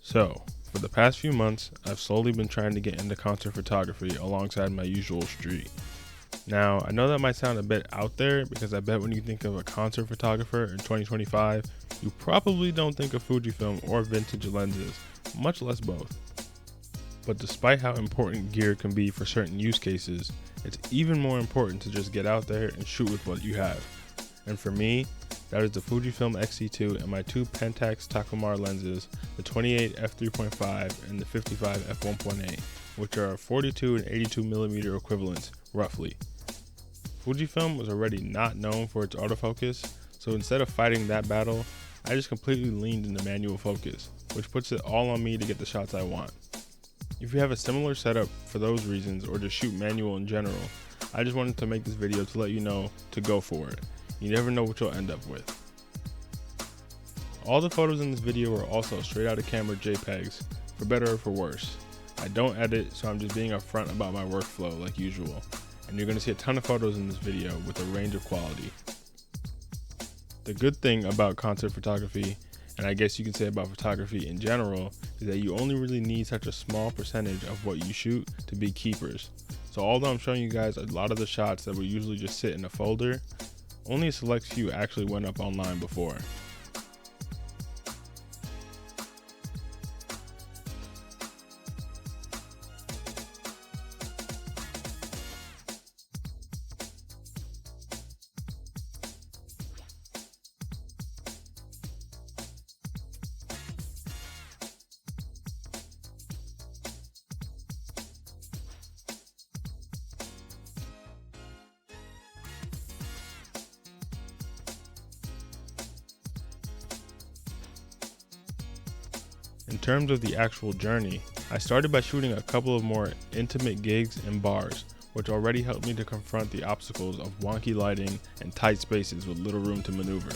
So, for the past few months, I've slowly been trying to get into concert photography alongside my usual street. Now, I know that might sound a bit out there because I bet when you think of a concert photographer in 2025, you probably don't think of Fujifilm or vintage lenses, much less both. But despite how important gear can be for certain use cases, it's even more important to just get out there and shoot with what you have. And for me, that is the Fujifilm X-T2 and my two Pentax Takumar lenses, the 28 f3.5 and the 55 f1.8, which are 42 and 82mm equivalents, roughly. Fujifilm was already not known for its autofocus, so instead of fighting that battle, I just completely leaned into manual focus, which puts it all on me to get the shots I want. If you have a similar setup for those reasons or just shoot manual in general, I just wanted to make this video to let you know to go for it. You never know what you'll end up with. All the photos in this video are also straight out of camera JPEGs, for better or for worse. I don't edit, so I'm just being upfront about my workflow like usual, and you're going to see a ton of photos in this video with a range of quality. The good thing about concert photography, and I guess you can say about photography in general, is that you only really need such a small percentage of what you shoot to be keepers. So although I'm showing you guys a lot of the shots that would usually just sit in a folder, only a select few actually went up online before. In terms of the actual journey, I started by shooting a couple of more intimate gigs and bars, which already helped me to confront the obstacles of wonky lighting and tight spaces with little room to maneuver.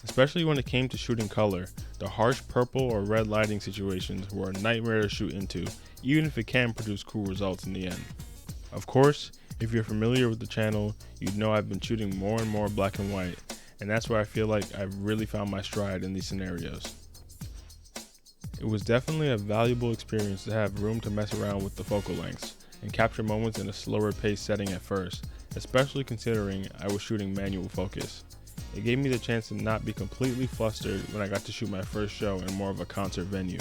Especially when it came to shooting color, the harsh purple or red lighting situations were a nightmare to shoot into, even if it can produce cool results in the end. Of course, if you're familiar with the channel, you'd know I've been shooting more and more black and white, and that's where I feel like I've really found my stride in these scenarios. It was definitely a valuable experience to have room to mess around with the focal lengths and capture moments in a slower paced setting at first, especially considering I was shooting manual focus. It gave me the chance to not be completely flustered when I got to shoot my first show in more of a concert venue.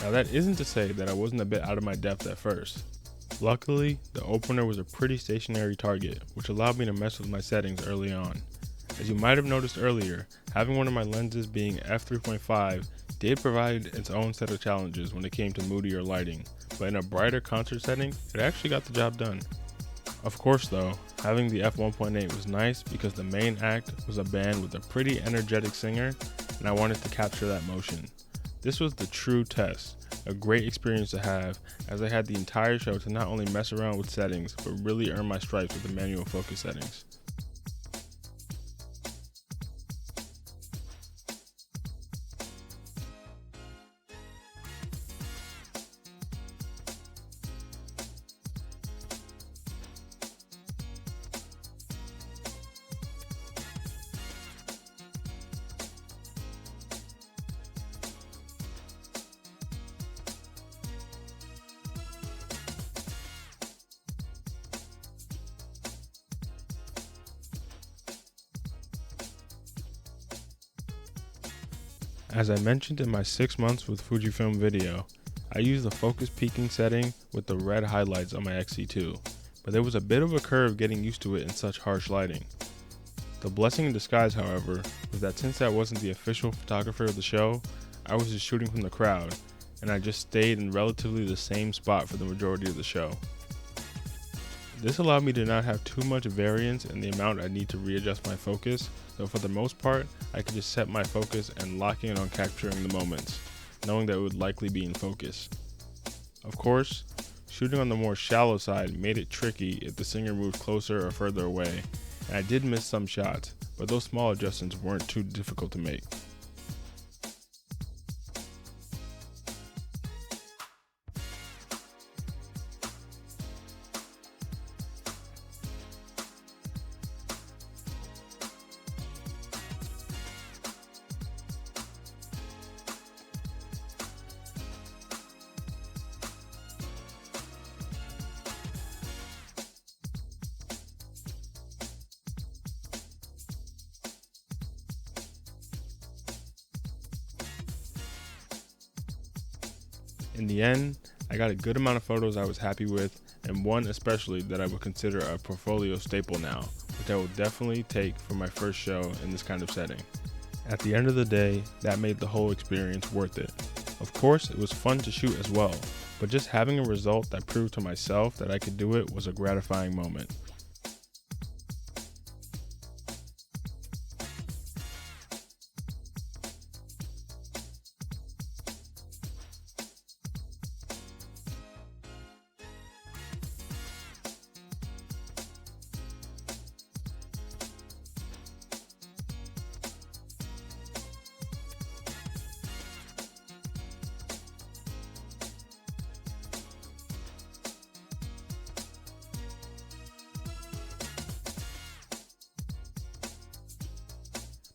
Now that isn't to say that I wasn't a bit out of my depth at first. Luckily, the opener was a pretty stationary target, which allowed me to mess with my settings early on. As you might have noticed earlier, having one of my lenses being f3.5 did provide its own set of challenges when it came to moodier lighting, but in a brighter concert setting, it actually got the job done. Of course though, having the f1.8 was nice because the main act was a band with a pretty energetic singer, and I wanted to capture that motion. This was the true test, a great experience to have, as I had the entire show to not only mess around with settings, but really earn my stripes with the manual focus settings. As I mentioned in my 6 months with Fujifilm video, I used the focus peaking setting with the red highlights on my X-T2, but there was a bit of a curve getting used to it in such harsh lighting. The blessing in disguise, however, was that since I wasn't the official photographer of the show, I was just shooting from the crowd, and I just stayed in relatively the same spot for the majority of the show. This allowed me to not have too much variance in the amount I need to readjust my focus, so for the most part, I could just set my focus and lock in on capturing the moments, knowing that it would likely be in focus. Of course, shooting on the more shallow side made it tricky if the singer moved closer or further away, and I did miss some shots, but those small adjustments weren't too difficult to make. In the end, I got a good amount of photos I was happy with, and one especially that I would consider a portfolio staple now, which I will definitely take for my first show in this kind of setting. At the end of the day, that made the whole experience worth it. Of course, it was fun to shoot as well, but just having a result that proved to myself that I could do it was a gratifying moment.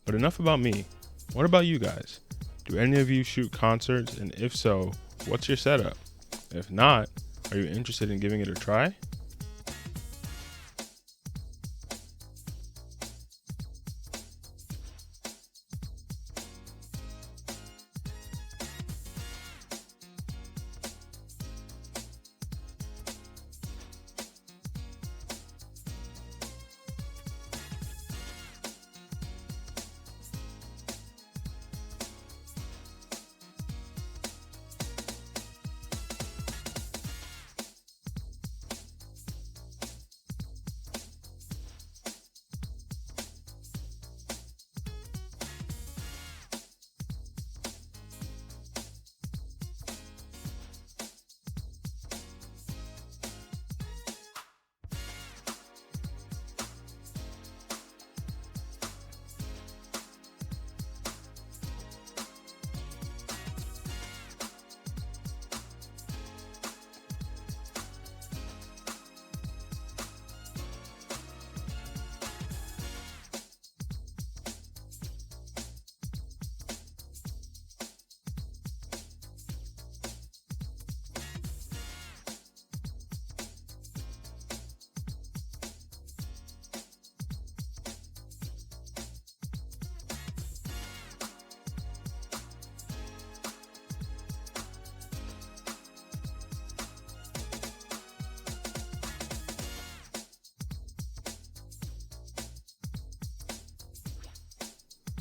But enough about me. What about you guys? Do any of you shoot concerts, and if so, what's your setup? If not, are you interested in giving it a try?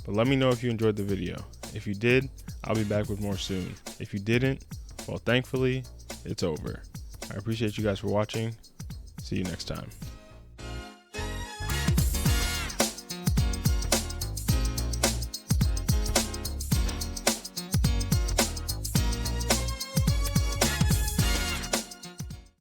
But let me know if you enjoyed the video. If you did, I'll be back with more soon. If you didn't, well, thankfully, it's over. I appreciate you guys for watching. See you next time.